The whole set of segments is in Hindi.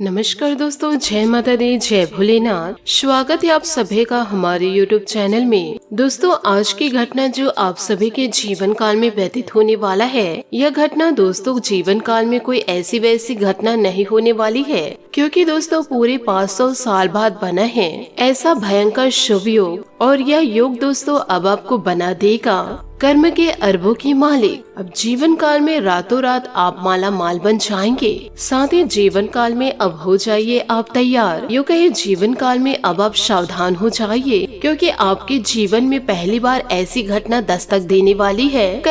नमस्कार दोस्तों, जय माता दी, जय भोलेनाथ। स्वागत है आप सभी का हमारे YouTube चैनल में। दोस्तों, आज की घटना जो आप सभी के जीवन काल में व्यतीत होने वाला है, यह घटना दोस्तों जीवन काल में कोई ऐसी वैसी घटना नहीं होने वाली है, क्योंकि दोस्तों पूरे 500 साल बाद बना है ऐसा भयंकर शुभ योग। और यह योग दोस्तों अब आपको बना देगा कर्म के अरबों की मालिक। अब जीवन काल में रातों रात आप माला माल बन जाएंगे। साथ ही जीवन काल में अब हो जाइए आप तैयार। यूँ कहे जीवन काल में अब आप सावधान हो जाइए, क्योंकि आपके जीवन में पहली बार ऐसी घटना दस्तक देने वाली है।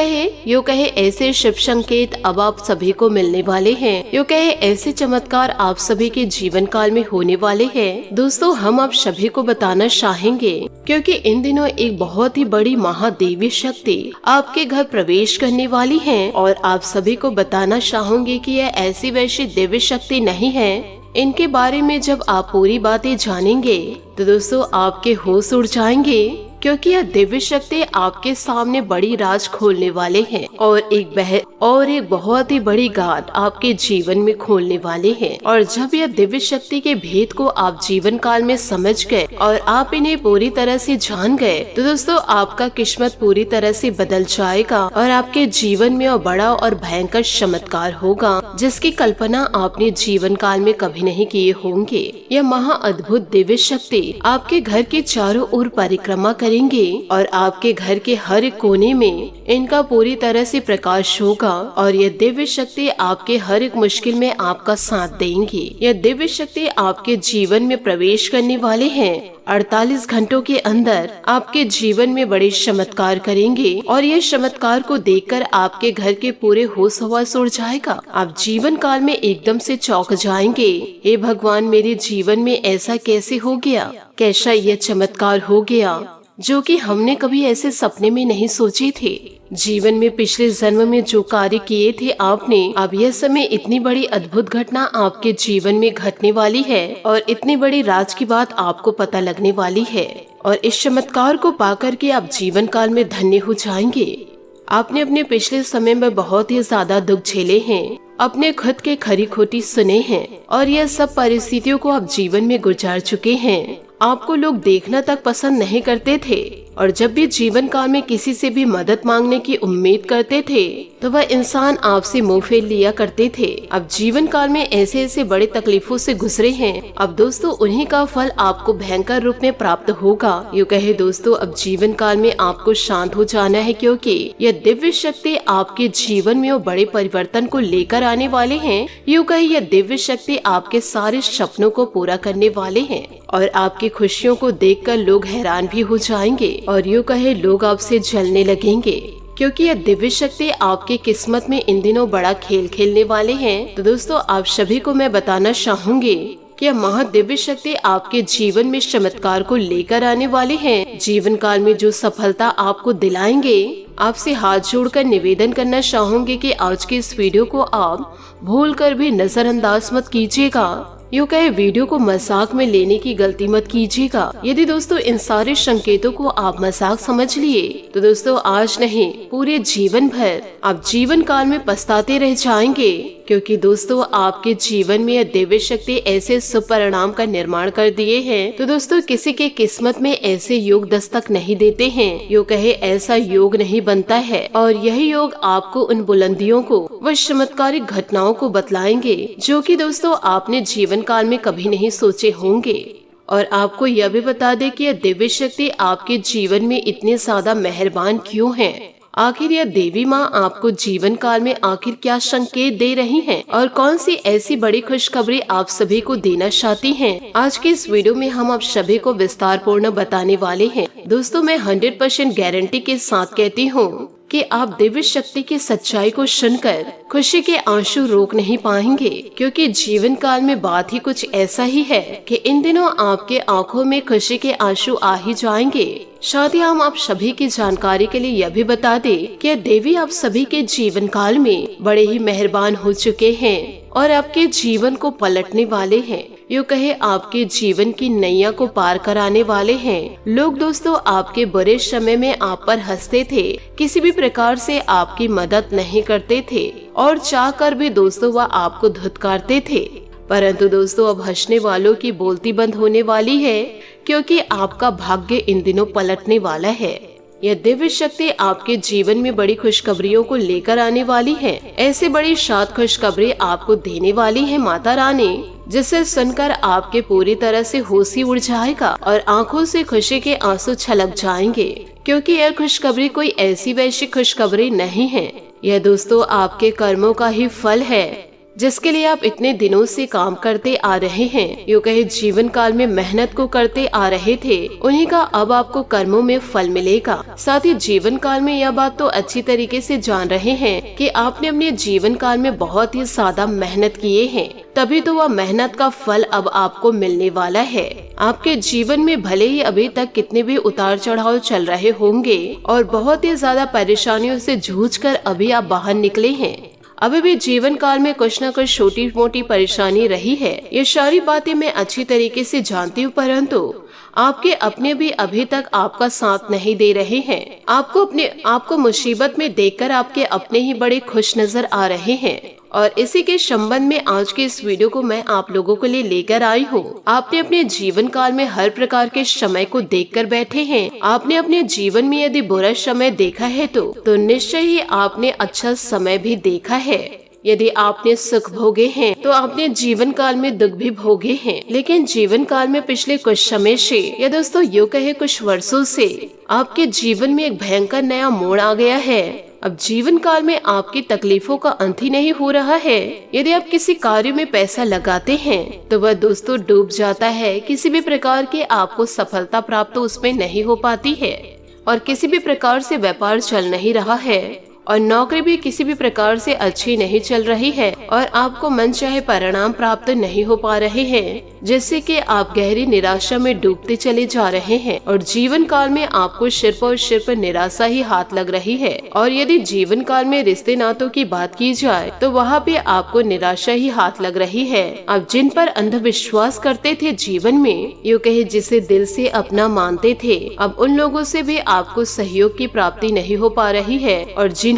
यूँ कहे ऐसे शुभ संकेत अब आप सभी को मिलने वाले हैं। यूँ कहे ऐसे चमत्कार आप सभी के जीवन काल में होने वाले हैं। दोस्तों, हम आप सभी को बताना चाहेंगे, क्योंकि इन दिनों एक बहुत ही बड़ी महादेवी शक्ति आपके घर प्रवेश करने वाली है। और आप सभी को बताना चाहूंगी कि यह ऐसी वैसी दिव्य शक्ति नहीं है। इनके बारे में जब आप पूरी बातें जानेंगे तो दोस्तों आपके होश उड़ जाएंगे, क्योंकि यह दिव्य शक्ति आपके सामने बड़ी राज खोलने वाले हैं और एक बहुत ही बड़ी गांठ आपके जीवन में खोलने वाले हैं। और जब यह दिव्य शक्ति के भेद को आप जीवन काल में समझ गए और आप इन्हें पूरी तरह से जान गए, तो दोस्तों आपका किस्मत पूरी तरह से बदल जाएगा और आपके जीवन में और बड़ा और भयंकर चमत्कार होगा, जिसकी कल्पना आपने जीवन काल में कभी नहीं किए होंगे। यह महा अद्भुत दिव्य शक्ति आपके घर के चारों ओर परिक्रमा करेंगे और आपके घर के हर एक कोने में इनका पूरी तरह से प्रकाश होगा। और यह दिव्य शक्ति आपके हर एक मुश्किल में आपका साथ देंगी। यह दिव्य शक्ति आपके जीवन में प्रवेश करने वाले हैं। 48 घंटों के अंदर आपके जीवन में बड़े चमत्कार करेंगे और यह चमत्कार को देखकर आपके घर के पूरे होश हवास उड़ जाएगा। आप जीवन काल में एकदम से चौंक जाएंगे। हे भगवान, मेरे जीवन में ऐसा कैसे हो गया? कैसा यह चमत्कार हो गया जो कि हमने कभी ऐसे सपने में नहीं सोचे थे। जीवन में पिछले जन्म में जो कार्य किए थे आपने, अब यह समय इतनी बड़ी अद्भुत घटना आपके जीवन में घटने वाली है और इतनी बड़ी राज की बात आपको पता लगने वाली है। और इस चमत्कार को पाकर के आप जीवन काल में धन्य हो जाएंगे। आपने अपने पिछले समय में बहुत ही ज्यादा दुख झेले हैं, अपने खुद के खरी खोटी सुने हैं और यह सब परिस्थितियों को आप जीवन में गुजार चुके हैं। आपको लोग देखना तक पसंद नहीं करते थे और जब भी जीवन काल में किसी से भी मदद मांगने की उम्मीद करते थे तो वह इंसान आपसे मुंह फेर लिया करते थे। अब जीवन काल में ऐसे ऐसे बड़े तकलीफों से गुजरे हैं। अब दोस्तों उन्हीं का फल आपको भयंकर रूप में प्राप्त होगा। यूँ कहे दोस्तों, अब जीवन काल में आपको शांत हो जाना है, क्योंकि यह दिव्य शक्ति आपके जीवन में वो बड़े परिवर्तन को लेकर आने वाले हैं। यूँ कहे यह दिव्य शक्ति आपके सारे सपनों को पूरा करने वाले हैं और आपकी खुशियों को देखकर लोग हैरान भी हो जाएंगे और यूँ कहे लोग आपसे जलने लगेंगे, क्योंकि यह दिव्य शक्ति आपकी किस्मत में इन दिनों बड़ा खेल खेलने वाले हैं। तो दोस्तों आप सभी को मैं बताना चाहूंगी कि यह महादिव्य शक्ति आपके जीवन में चमत्कार को लेकर आने वाले हैं। जीवन काल में जो सफलता आपको दिलाएंगे, आपसे हाथ जोड़कर निवेदन करना चाहूंगी कि आज की इस वीडियो को आप भूल कर भी नजरअंदाज मत कीजिएगा। यूँ कहे वीडियो को मजाक में लेने की गलती मत कीजिएगा। यदि दोस्तों इन सारे संकेतों को आप मजाक समझ लिए तो दोस्तों आज नहीं, पूरे जीवन भर आप जीवन काल में पछताते रह जाएंगे, क्योंकि दोस्तों आपके जीवन में यह दिव्य शक्ति ऐसे शुभ परिणाम का निर्माण कर दिए हैं। तो दोस्तों किसी के किस्मत में ऐसे योग दस्तक नहीं देते हैं। यूँ कहे ऐसा योग नहीं बनता है और यही योग आपको उन बुलंदियों को व चमत्कारिक घटनाओं को बतलाएंगे जो कि दोस्तों आपने जीवन काल में कभी नहीं सोचे होंगे। और आपको यह भी बता दे कि यह दिव्य शक्ति आपके जीवन में इतनी ज्यादा मेहरबान क्यों है। आखिर यह देवी माँ आपको जीवन काल में आखिर क्या संकेत दे रही हैं और कौन सी ऐसी बड़ी खुशखबरी आप सभी को देना चाहती हैं। आज के इस वीडियो में हम आप सभी को विस्तार पूर्ण बताने वाले हैं। दोस्तों मैं 100% गारंटी के साथ कहती हूँ कि आप दिव्य शक्ति की सच्चाई को सुनकर खुशी के आंसू रोक नहीं पाएंगे, क्योंकि जीवन काल में बात ही कुछ ऐसा ही है कि इन दिनों आपके आंखों में खुशी के आंसू आ ही जाएंगे। साथ ही हम आप सभी की जानकारी के लिए यह भी बता दें कि देवी आप सभी के जीवन काल में बड़े ही मेहरबान हो चुके हैं और आपके जीवन को पलटने वाले हैं। यूँ कहे आपके जीवन की नैया को पार कराने वाले हैं। लोग दोस्तों आपके बुरे समय में आप पर हंसते थे, किसी भी प्रकार से आपकी मदद नहीं करते थे और चाह कर भी दोस्तों वह आपको धुतकारते थे। परंतु दोस्तों अब हंसने वालों की बोलती बंद होने वाली है, क्योंकि आपका भाग्य इन दिनों पलटने वाला है। यह दिव्य शक्ति आपके जीवन में बड़ी खुशखबरियों को लेकर आने वाली है। ऐसे बड़ी शाद खुशखबरी आपको देने वाली है माता रानी, जिसे सुनकर आपके पूरी तरह से होश ही उड़ जाएगा और आंखों से खुशी के आंसू छलक जाएंगे, क्योंकि यह खुशखबरी कोई ऐसी वैसी खुशखबरी नहीं है। यह दोस्तों आपके कर्मों का ही फल है, जिसके लिए आप इतने दिनों से काम करते आ रहे हैं। यूँ कहे जीवन काल में मेहनत को करते आ रहे थे, उन्हीं का अब आपको कर्मों में फल मिलेगा। साथ ही जीवन काल में यह बात तो अच्छी तरीके से जान रहे हैं कि आपने अपने जीवन काल में बहुत ही ज्यादा मेहनत किए हैं, तभी तो वह मेहनत का फल अब आपको मिलने वाला है। आपके जीवन में भले ही अभी तक कितने भी उतार चढ़ाव चल रहे होंगे और बहुत ही ज्यादा परेशानियों से जूझकर अभी आप बाहर निकले हैं, अभी भी जीवन काल में कुछ न कुछ छोटी मोटी परेशानी रही है। ये सारी बातें मैं अच्छी तरीके से जानती हूँ, परंतु आपके अपने भी अभी तक आपका साथ नहीं दे रहे हैं। आपको मुसीबत में देखकर आपके अपने ही बड़े खुश नजर आ रहे हैं, और इसी के संबंध में आज के इस वीडियो को मैं आप लोगों के लिए लेकर आई हूँ। आपने अपने जीवन काल में हर प्रकार के समय को देखकर बैठे हैं। आपने अपने जीवन में यदि बुरा समय देखा है तो निश्चय ही आपने अच्छा समय भी देखा है। यदि आपने सुख भोगे हैं तो आपने जीवन काल में दुख भी भोगे हैं। लेकिन जीवन काल में पिछले कुछ समय से या दोस्तों यूँ कहे कुछ वर्षों से आपके जीवन में एक भयंकर नया मोड़ आ गया है। अब जीवन काल में आपकी तकलीफों का अंत ही नहीं हो रहा है। यदि आप किसी कार्य में पैसा लगाते हैं तो वह दोस्तों डूब जाता है। किसी भी प्रकार की आपको सफलता प्राप्त उसमें नहीं हो पाती है, और किसी भी प्रकार से व्यापार चल नहीं रहा है, और नौकरी भी किसी भी प्रकार से अच्छी नहीं चल रही है, और आपको मनचाहे परिणाम प्राप्त नहीं हो पा रहे हैं, जिससे कि आप गहरी निराशा में डूबते चले जा रहे हैं। और जीवन काल में आपको सिर्फ और सिर्फ निराशा ही हाथ लग रही है। और यदि जीवन काल में रिश्ते नातों की बात की जाए तो वहाँ पे आपको निराशा ही हाथ लग रही है। आप जिन पर अंधविश्वास करते थे जीवन में, यूँ कहे जिसे दिल से अपना मानते थे, अब उन लोगों से भी आपको सहयोग की प्राप्ति नहीं हो पा रही है। और जिन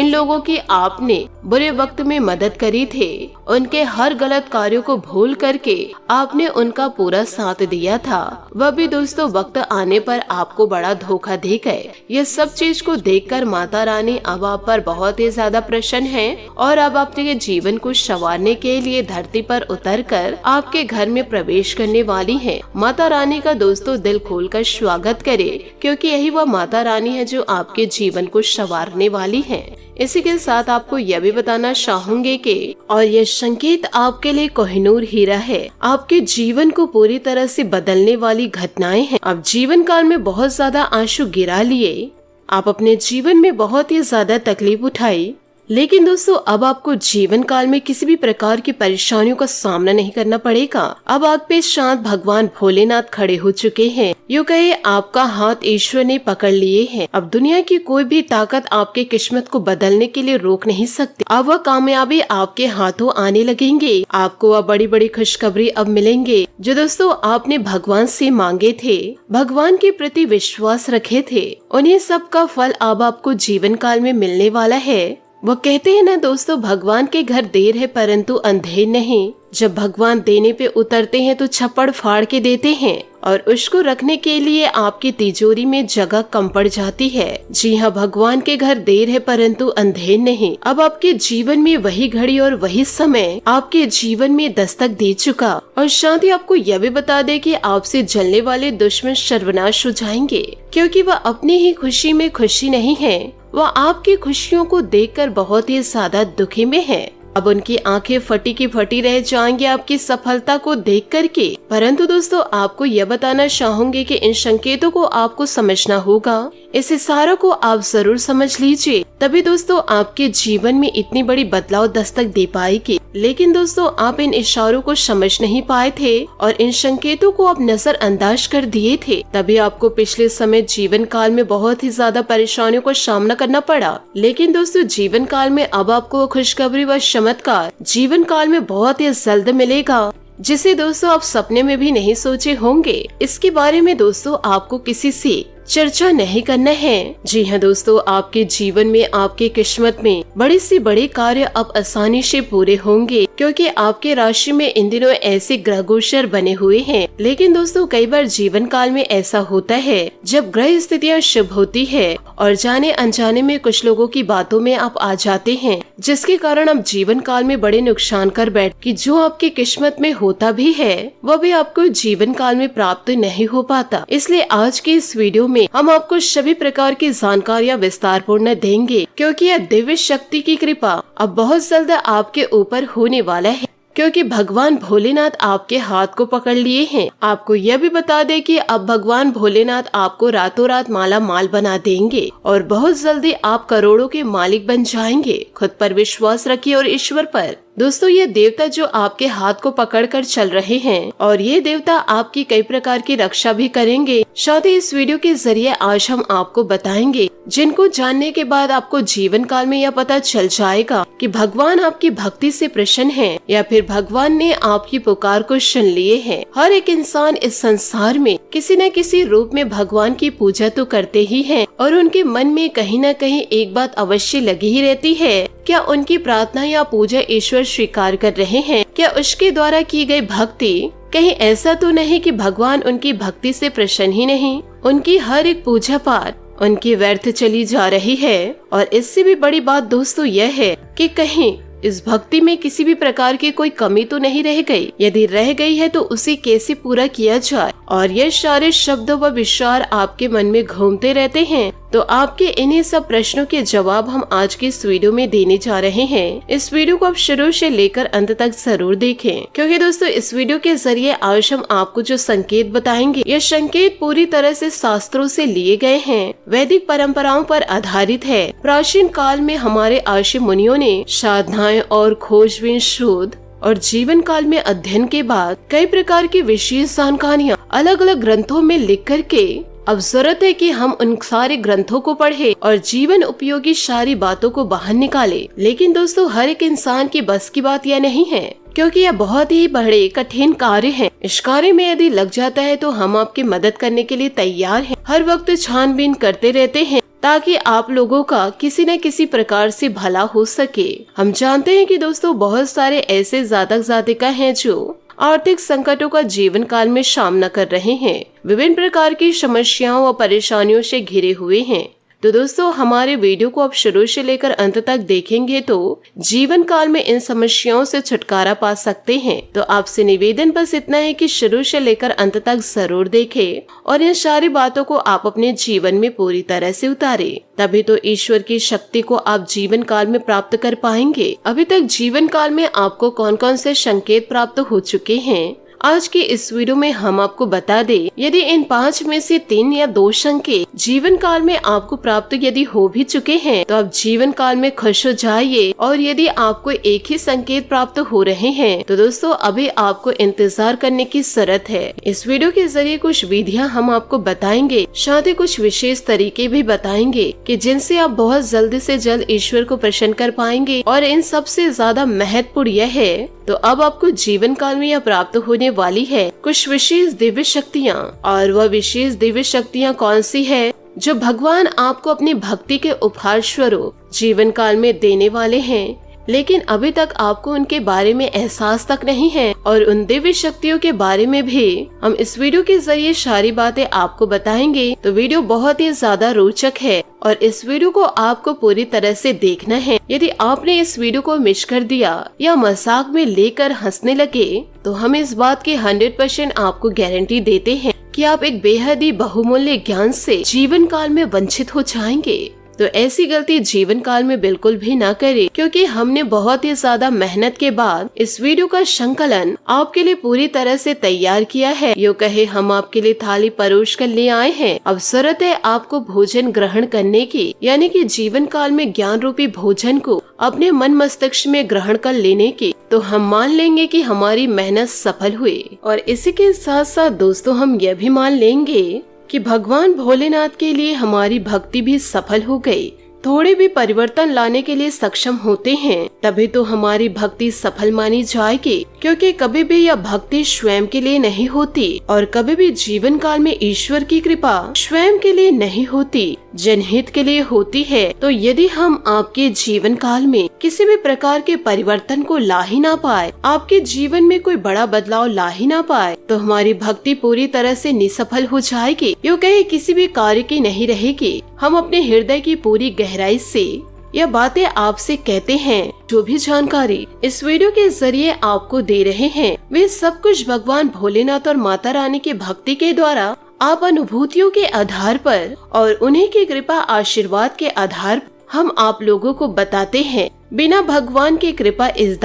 लोगों की आपने बुरे वक्त में मदद करी थे, उनके हर गलत कार्यों को भूल करके आपने उनका पूरा साथ दिया था, वह भी दोस्तों वक्त आने पर आपको बड़ा धोखा दे गए। ये सब चीज को देखकर माता रानी अब आप पर बहुत ही ज्यादा प्रसन्न है, और अब आपके जीवन को संवारने के लिए धरती पर उतरकर आपके घर में प्रवेश करने वाली है। माता रानी का दोस्तों दिल खोलकर स्वागत करे, क्योंकि यही वह माता रानी है जो आपके जीवन को संवारने वाली है। इसी के साथ आपको यह भी बताना चाहूंगे कि और यह संकेत आपके लिए कोहिनूर हीरा है। आपके जीवन को पूरी तरह से बदलने वाली घटनाएं हैं। आप जीवन काल में बहुत ज्यादा आंसू गिरा लिए, आप अपने जीवन में बहुत ही ज्यादा तकलीफ उठाई, लेकिन दोस्तों अब आपको जीवन काल में किसी भी प्रकार की परेशानियों का सामना नहीं करना पड़ेगा। अब आप पे शांत भगवान भोलेनाथ खड़े हो चुके हैं। यूँ कहे आपका हाथ ईश्वर ने पकड़ लिए है। अब दुनिया की कोई भी ताकत आपके किस्मत को बदलने के लिए रोक नहीं सकती। अब वह कामयाबी आपके हाथों आने लगेंगे। आपको वह बड़ी बड़ी खुशखबरी अब मिलेंगे जो दोस्तों आपने भगवान से मांगे थे, भगवान के प्रति विश्वास रखे थे, उन्हें सब का फल अब आपको जीवन काल में मिलने वाला है। वो कहते हैं ना दोस्तों, भगवान के घर देर है परंतु अंधेर नहीं। जब भगवान देने पे उतरते हैं तो छप्पड़ फाड़ के देते हैं, और उसको रखने के लिए आपकी तिजोरी में जगह कम पड़ जाती है। जी हाँ, भगवान के घर देर है परंतु अंधेर नहीं। अब आपके जीवन में वही घड़ी और वही समय आपके जीवन में दस्तक दे चुका, और साथ ही आपको यह भी बता दे कि आपसे जलने वाले दुश्मन सर्वनाश हो जाएंगे, क्योंकि वह अपनी ही खुशी में खुशी नहीं है, वह आपकी खुशियों को देखकर बहुत ही ज्यादा दुखी में है। अब उनकी आंखें फटी की फटी रह जाएंगी आपकी सफलता को देख करके। परंतु दोस्तों आपको यह बताना चाहूंगी कि इन संकेतों को आपको समझना होगा। इस इशारों को आप जरूर समझ लीजिए, तभी दोस्तों आपके जीवन में इतनी बड़ी बदलाव दस्तक दे पाएगी। लेकिन दोस्तों आप इन इशारों को समझ नहीं पाए थे और इन संकेतों को आप नजरअंदाज कर दिए थे, तभी आपको पिछले समय जीवन काल में बहुत ही ज्यादा परेशानियों का सामना करना पड़ा। लेकिन दोस्तों जीवन काल में अब आपको खुशखबरी व चमत्कार जीवन काल में बहुत ही जल्द मिलेगा, जिसे दोस्तों आप सपने में भी नहीं सोचे होंगे। इसके बारे में दोस्तों आपको किसी से चर्चा नहीं करना है। जी हाँ दोस्तों, आपके जीवन में, आपके किस्मत में बड़े से बड़े कार्य अब आसानी से पूरे होंगे, क्योंकि आपके राशि में इन दिनों ऐसे ग्रह गोचर बने हुए हैं। लेकिन दोस्तों, कई बार जीवन काल में ऐसा होता है जब ग्रह स्थितियाँ शुभ होती है और जाने अनजाने में कुछ लोगों की बातों में आप आ जाते हैं, जिसके कारण आप जीवन काल में बड़े नुकसान कर बैठ कि जो आपकी किस्मत में होता भी है वह भी आपको जीवन काल में प्राप्त नहीं हो पाता। इसलिए आज की इस वीडियो में हम आपको सभी प्रकार की जानकारियाँ विस्तार पूर्ण देंगे, क्योंकि यह दिव्य शक्ति की कृपा अब बहुत जल्द आपके ऊपर होने वाला है, क्योंकि भगवान भोलेनाथ आपके हाथ को पकड़ लिए हैं। आपको यह भी बता दें कि अब भगवान भोलेनाथ आपको रातों रात माला माल बना देंगे और बहुत जल्दी आप करोड़ों के मालिक बन जाएंगे। खुद पर विश्वास रखिए और ईश्वर पर। दोस्तों, ये देवता जो आपके हाथ को पकड़कर चल रहे हैं और ये देवता आपकी कई प्रकार की रक्षा भी करेंगे। साथ ही इस वीडियो के जरिए आज हम आपको बताएंगे, जिनको जानने के बाद आपको जीवन काल में यह पता चल जाएगा कि भगवान आपकी भक्ति से प्रसन्न हैं या फिर भगवान ने आपकी पुकार को सुन लिए हैं। हर एक इंसान इस संसार में किसी न किसी रूप में भगवान की पूजा तो करते ही है और उनके मन में कहीं न कहीं एक बात अवश्य लगी ही रहती है, क्या उनकी प्रार्थना या पूजा ईश्वर स्वीकार कर रहे हैं? क्या उसके द्वारा की गई भक्ति कहीं ऐसा तो नहीं कि भगवान उनकी भक्ति से प्रसन्न ही नहीं, उनकी हर एक पूजा पाठ उनकी व्यर्थ चली जा रही है। और इससे भी बड़ी बात दोस्तों यह है कि कहीं इस भक्ति में किसी भी प्रकार की कोई कमी तो नहीं रह गई। यदि रह गई है तो उसे कैसे पूरा किया जाए। और ये सारे शब्द व विचार आपके मन में घूमते रहते हैं, तो आपके इन्हीं सब प्रश्नों के जवाब हम आज की इस वीडियो में देने जा रहे हैं। इस वीडियो को आप शुरू से लेकर अंत तक जरूर देखें, क्योंकि दोस्तों इस वीडियो के जरिए आज हम आपको जो संकेत बताएंगे, ये संकेत पूरी तरह से शास्त्रों से लिए गए हैं, वैदिक परंपराओं पर आधारित है। प्राचीन काल में हमारे ऋषि मुनियों ने साधनाएं और खोजबीन शोध और जीवन काल में अध्ययन के बाद कई प्रकार की विशेष जानकारियाँ अलग अलग ग्रंथों में लिख करके अब जरूरत है कि हम उन सारे ग्रंथों को पढ़े और जीवन उपयोगी सारी बातों को बाहर निकाले। लेकिन दोस्तों, हर एक इंसान की बस की बात यह नहीं है, क्योंकि यह बहुत ही बड़े कठिन कार्य है। इस कार्य में यदि लग जाता है तो हम आपकी मदद करने के लिए तैयार हैं। हर वक्त छानबीन करते रहते हैं ताकि आप लोगों का किसी न किसी प्रकार से भला हो सके। हम जानते हैं कि दोस्तों बहुत सारे ऐसे जातक जातिका हैं जो आर्थिक संकटों का जीवन काल में सामना कर रहे हैं, विभिन्न प्रकार की समस्याओं व परेशानियों से घिरे हुए हैं। तो दोस्तों, हमारे वीडियो को आप शुरू से लेकर अंत तक देखेंगे तो जीवन काल में इन समस्याओं से छुटकारा पा सकते हैं। तो आपसे निवेदन बस इतना है कि शुरू से लेकर अंत तक जरूर देखें और इन सारी बातों को आप अपने जीवन में पूरी तरह से उतारें, तभी तो ईश्वर की शक्ति को आप जीवन काल में प्राप्त कर पाएंगे। अभी तक जीवन काल में आपको कौन कौन से संकेत प्राप्त हो चुके हैं, आज के इस वीडियो में हम आपको बता दें। यदि इन 5 में से 3 या 2 संकेत जीवन काल में आपको प्राप्त यदि हो भी चुके हैं तो आप जीवन काल में खुश हो जाइए। और यदि आपको एक ही संकेत प्राप्त हो रहे हैं तो दोस्तों अभी आपको इंतजार करने की जरूरत है। इस वीडियो के जरिए कुछ विधियां हम आपको बताएंगे, साथ ही कुछ विशेष तरीके भी बताएंगे कि जिनसे आप बहुत जल्द से जल्द ईश्वर को प्रसन्न कर पाएंगे। और इन सबसे ज्यादा महत्वपूर्ण यह है, तो अब आपको जीवन काल में यह प्राप्त होने वाली है कुछ विशेष दिव्य शक्तियाँ। और वह विशेष दिव्य शक्तियाँ कौन सी है जो भगवान आपको अपनी भक्ति के उपहार स्वरूप जीवन काल में देने वाले हैं, लेकिन अभी तक आपको उनके बारे में एहसास तक नहीं है। और उन दिव्य शक्तियों के बारे में भी हम इस वीडियो के जरिए सारी बातें आपको बताएंगे। तो वीडियो बहुत ही ज्यादा रोचक है और इस वीडियो को आपको पूरी तरह से देखना है। यदि आपने इस वीडियो को मिस कर दिया या मजाक में लेकर हंसने लगे तो हम इस बात की 100% आपको गारंटी देते हैं कि आप एक बेहद ही बहुमूल्य ज्ञान से जीवन काल में वंचित हो जाएंगे। तो ऐसी गलती जीवन काल में बिल्कुल भी ना करें, क्योंकि हमने बहुत ही ज्यादा मेहनत के बाद इस वीडियो का संकलन आपके लिए पूरी तरह से तैयार किया है। यूँ कहे हम आपके लिए थाली परोस कर ले आए हैं। अब जरूरत है आपको भोजन ग्रहण करने की, यानी कि जीवन काल में ज्ञान रूपी भोजन को अपने मन मस्तिष्क में ग्रहण कर लेने की। तो हम मान लेंगे कि हमारी मेहनत सफल हुई। और इसी के साथ साथ दोस्तों हम यह भी मान लेंगे कि भगवान भोलेनाथ के लिए हमारी भक्ति भी सफल हो गई। थोड़े भी परिवर्तन लाने के लिए सक्षम होते हैं तभी तो हमारी भक्ति सफल मानी जाएगी, क्योंकि कभी भी यह भक्ति स्वयं के लिए नहीं होती और कभी भी जीवन काल में ईश्वर की कृपा स्वयं के लिए नहीं होती, जनहित के लिए होती है। तो यदि हम आपके जीवन काल में किसी भी प्रकार के परिवर्तन को ला ही ना पाए, आपके जीवन में कोई बड़ा बदलाव ला ही ना पाए, तो हमारी भक्ति पूरी तरह से निसफल हो जाएगी, यूँ कहे किसी भी कार्य की नहीं रहेगी। हम अपने हृदय की पूरी गहराई से यह बातें आपसे कहते हैं। जो भी जानकारी इस वीडियो के जरिए आपको दे रहे हैं, वे सब कुछ भगवान भोलेनाथ और माता रानी की भक्ति के द्वारा आप अनुभूतियों के आधार पर और उन्हीं की कृपा आशीर्वाद के आधार पर हम आप लोगों को बताते हैं। बिना भगवान की कृपा इस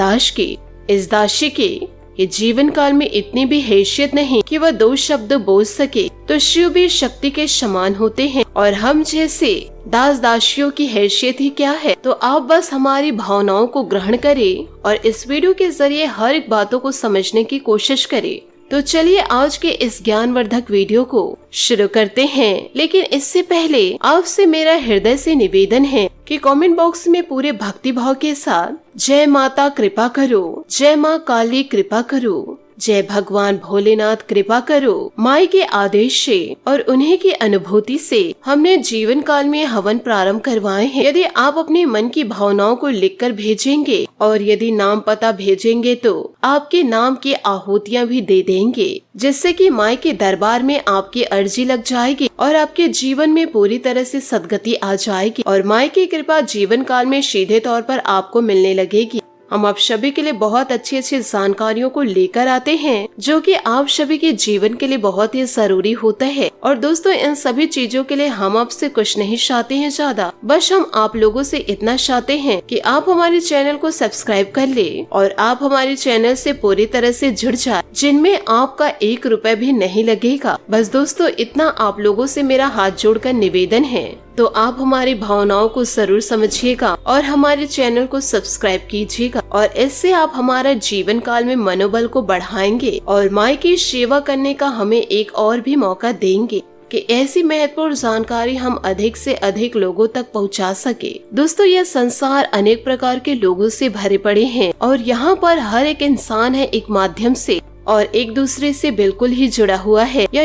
दासी की ये जीवन काल में इतनी भी हैसियत नहीं कि वह 2 शब्द बोल सके, तो शिव भी शक्ति के समान होते हैं और हम जैसे दास दासियों की हैसियत ही क्या है। तो आप बस हमारी भावनाओं को ग्रहण करें और इस वीडियो के जरिए हर एक बातों को समझने की कोशिश करें। तो चलिए आज के इस ज्ञानवर्धक वीडियो को शुरू करते हैं। लेकिन इससे पहले आपसे मेरा हृदय से निवेदन है कि कमेंट बॉक्स में पूरे भक्ति भाव के साथ जय माता कृपा करो, जय माँ काली कृपा करो, जय भगवान भोलेनाथ कृपा करो। माई के आदेश से और उन्हीं की अनुभूति से हमने जीवन काल में हवन प्रारंभ करवाए हैं। यदि आप अपने मन की भावनाओं को लिखकर भेजेंगे और यदि नाम पता भेजेंगे तो आपके नाम की आहुतियाँ भी दे देंगे, जिससे कि माई के दरबार में आपकी अर्जी लग जाएगी और आपके जीवन में पूरी तरह से सद्गति आ जाएगी और माई की कृपा जीवन काल में सीधे तौर पर आपको मिलने लगेगी। हम आप सभी के लिए बहुत अच्छी अच्छी जानकारियों को लेकर आते हैं, जो कि आप सभी के जीवन के लिए बहुत ही जरूरी होता है। और दोस्तों, इन सभी चीजों के लिए हम आपसे कुछ नहीं चाहते हैं ज्यादा, बस हम आप लोगों से इतना चाहते हैं कि आप हमारे चैनल को सब्सक्राइब कर ले और आप हमारे चैनल से पूरी तरह से जुड़ जाए, जिनमें आपका 1 रुपए भी नहीं लगेगा। बस दोस्तों, इतना आप लोगों से मेरा हाथ जोड़कर निवेदन है। तो आप हमारी भावनाओं को जरूर समझिएगा और हमारे चैनल को सब्सक्राइब कीजिएगा और इससे आप हमारा जीवन काल में मनोबल को बढ़ाएंगे और माई की सेवा करने का हमें एक और भी मौका देंगे कि ऐसी महत्वपूर्ण जानकारी हम अधिक से अधिक लोगों तक पहुंचा सके। दोस्तों, यह संसार अनेक प्रकार के लोगों से भरे पड़े हैं और यहाँ पर हर एक इंसान है एक माध्यम से और एक दूसरे से बिल्कुल ही जुड़ा हुआ है, या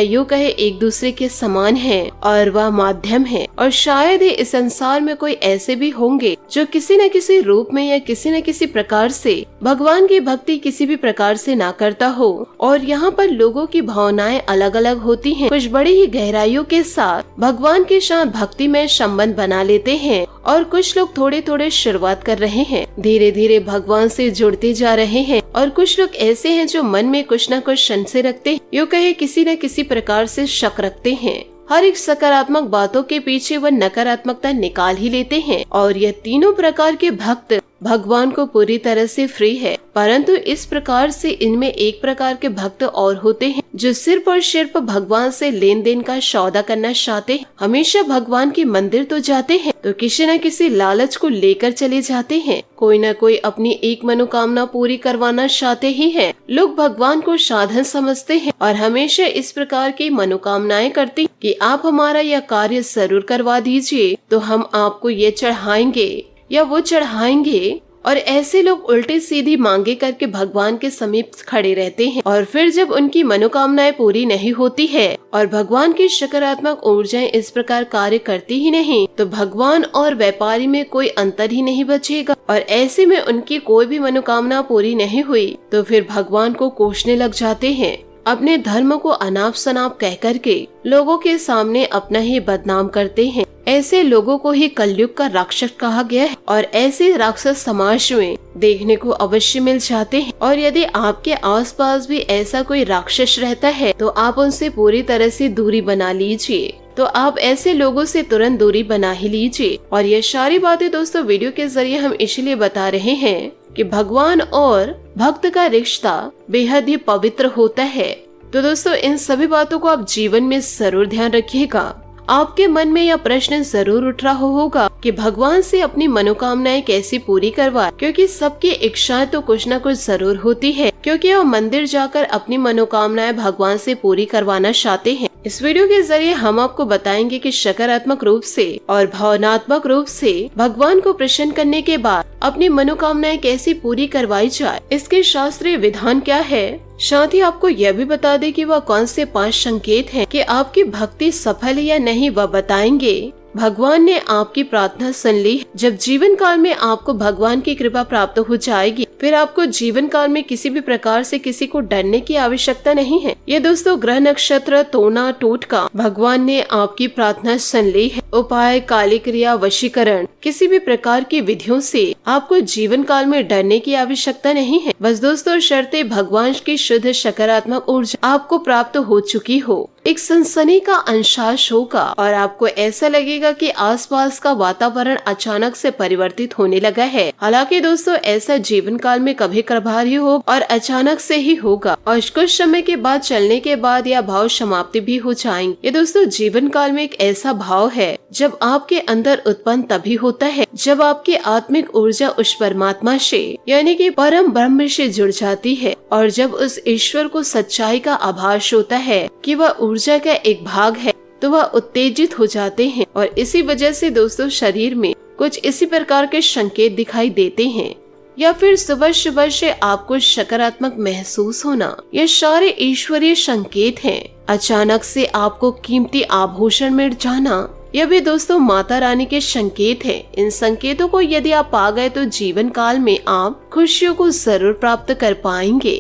यूँ कहे एक दूसरे के समान है और वह माध्यम है। और शायद ही इस संसार में कोई ऐसे भी होंगे जो किसी न किसी रूप में या किसी न किसी प्रकार से भगवान की भक्ति किसी भी प्रकार से ना करता हो। और यहाँ पर लोगों की भावनाएं अलग अलग होती हैं। कुछ बड़ी ही गहराइयों के साथ भगवान के साथ भक्ति में संबंध बना लेते हैं और कुछ लोग थोड़े थोड़े शुरुआत कर रहे हैं, धीरे धीरे भगवान से जुड़ते जा रहे हैं। और कुछ लोग ऐसे हैं जो मन में कुछ न कुछ संशय रखते हैं, यूँ कहे किसी न किसी प्रकार से शक रखते हैं। हर एक सकारात्मक बातों के पीछे वह नकारात्मकता निकाल ही लेते हैं। और यह तीनों प्रकार के भक्त भगवान को पूरी तरह से फ्री है, परंतु इस प्रकार से इनमें एक प्रकार के भक्त और होते हैं जो सिर्फ और सिर्फ भगवान से लेन देन का सौदा करना चाहते हैं। हमेशा भगवान के मंदिर तो जाते हैं तो किसी न किसी लालच को लेकर चले जाते हैं। कोई न कोई अपनी एक मनोकामना पूरी करवाना चाहते ही है। लोग भगवान को साधन समझते हैं और हमेशा इस प्रकार की मनोकामनाएं करते कि आप हमारा यह कार्य जरूर करवा दीजिए, तो हम आपको ये चढ़ाएंगे या वो चढ़ाएंगे। और ऐसे लोग उल्टी सीधी मांगे करके भगवान के समीप खड़े रहते हैं और फिर जब उनकी मनोकामनाएं पूरी नहीं होती है और भगवान की सकारात्मक ऊर्जाएं इस प्रकार कार्य करती ही नहीं, तो भगवान और व्यापारी में कोई अंतर ही नहीं बचेगा। और ऐसे में उनकी कोई भी मनोकामना पूरी नहीं हुई तो फिर भगवान को कोसने लग जाते हैं। अपने धर्म को अनाप शनाप कह करके लोगों के सामने अपना ही बदनाम करते हैं। ऐसे लोगों को ही कलयुग का राक्षस कहा गया है और ऐसे राक्षस समाज में देखने को अवश्य मिल जाते हैं। और यदि आपके आसपास भी ऐसा कोई राक्षस रहता है तो आप उनसे पूरी तरह से दूरी बना लीजिए। तो आप ऐसे लोगों से तुरंत दूरी बना ही लीजिए। और ये सारी बातें दोस्तों वीडियो के जरिए हम इसलिए बता रहे हैं कि भगवान और भक्त का रिश्ता बेहद ही पवित्र होता है। तो दोस्तों, इन सभी बातों को आप जीवन में जरूर ध्यान रखिएगा। आपके मन में यह प्रश्न जरूर उठ रहा होगा कि भगवान से अपनी मनोकामनाएं कैसे पूरी करवाए, क्योंकि सबकी इच्छाएं तो कुछ न कुछ जरूर होती है, क्योंकि वह मंदिर जाकर अपनी मनोकामनाएं भगवान से पूरी करवाना चाहते हैं। इस वीडियो के जरिए हम आपको बताएंगे कि सकारात्मक रूप से और भावनात्मक रूप से भगवान को प्रसन्न करने के बाद अपनी मनोकामनाएं कैसे पूरी करवाई जाए, इसके शास्त्रीय विधान क्या है। साथ ही आपको यह भी बता दें कि वह कौन से 5 संकेत हैं कि आपकी भक्ति सफल है या नहीं, वह बताएंगे। भगवान ने आपकी प्रार्थना सुन ली। जब जीवन काल में आपको भगवान की कृपा प्राप्त हो जाएगी, फिर आपको जीवन काल में किसी भी प्रकार से किसी को डरने की आवश्यकता नहीं है। ये दोस्तों ग्रह नक्षत्र तोना टोटका भगवान ने आपकी प्रार्थना सुन ली है। उपाय, काली क्रिया, वशीकरण, किसी भी प्रकार की विधियों से आपको जीवन काल में डरने की आवश्यकता नहीं है। बस दोस्तों शर्तें भगवान की शुद्ध सकारात्मक ऊर्जा आपको प्राप्त हो चुकी हो, एक सनसनी का अंशाश होगा और आपको ऐसा लगेगा कि आसपास का वातावरण अचानक से परिवर्तित होने लगा है। हालांकि दोस्तों ऐसा जीवन काल में कभी कभार ही हो और अचानक से ही होगा और कुछ समय के बाद चलने के बाद यह भाव समाप्ति भी हो जाएंगे। ये दोस्तों जीवन काल में एक ऐसा भाव है जब आपके अंदर उत्पन्न तभी होता है जब आपकी आत्मिक ऊर्जा उस परमात्मा से यानी कि परम ब्रह्म से जुड़ जाती है और जब उस ईश्वर को सच्चाई का आभास होता है कि वह ऊर्जा का एक भाग है, तो वह उत्तेजित हो जाते हैं और इसी वजह से दोस्तों शरीर में कुछ इसी प्रकार के संकेत दिखाई देते हैं या फिर सुबह सुबह से आपको सकारात्मक महसूस होना, ये सारे ईश्वरीय संकेत हैं। अचानक से आपको कीमती आभूषण मिल जाना, यह भी दोस्तों माता रानी के संकेत हैं। इन संकेतों को यदि आप पा गए तो जीवन काल में आप खुशियों को जरूर प्राप्त कर पाएंगे।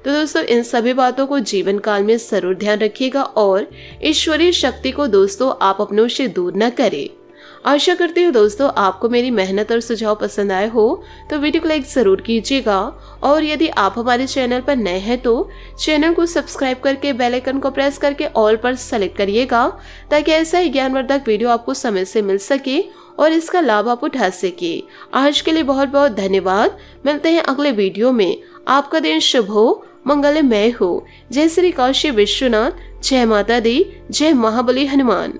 तो दोस्तों इन सभी बातों को जीवन काल में जरूर ध्यान रखिएगा और ईश्वरीय शक्ति को दोस्तों आप अपनों से दूर न करें। आशा करती हूँ दोस्तों आपको मेरी मेहनत और सुझाव पसंद आए हो तो वीडियो को लाइक जरूर कीजिएगा और यदि आप हमारे चैनल पर नए हैं तो चैनल को सब्सक्राइब करके बेल आइकन को प्रेस करके ऑल पर सेलेक्ट करिएगा ताकि ऐसा ही ज्ञानवर्धक वीडियो आपको समय से मिल सके और इसका लाभ आप उठा सके। आज के लिए बहुत बहुत धन्यवाद। मिलते हैं अगले वीडियो में। आपका दिन शुभ हो, मंगलमय हो। जय श्री काशी विश्वनाथ, जय माता दी, जय महाबली हनुमान।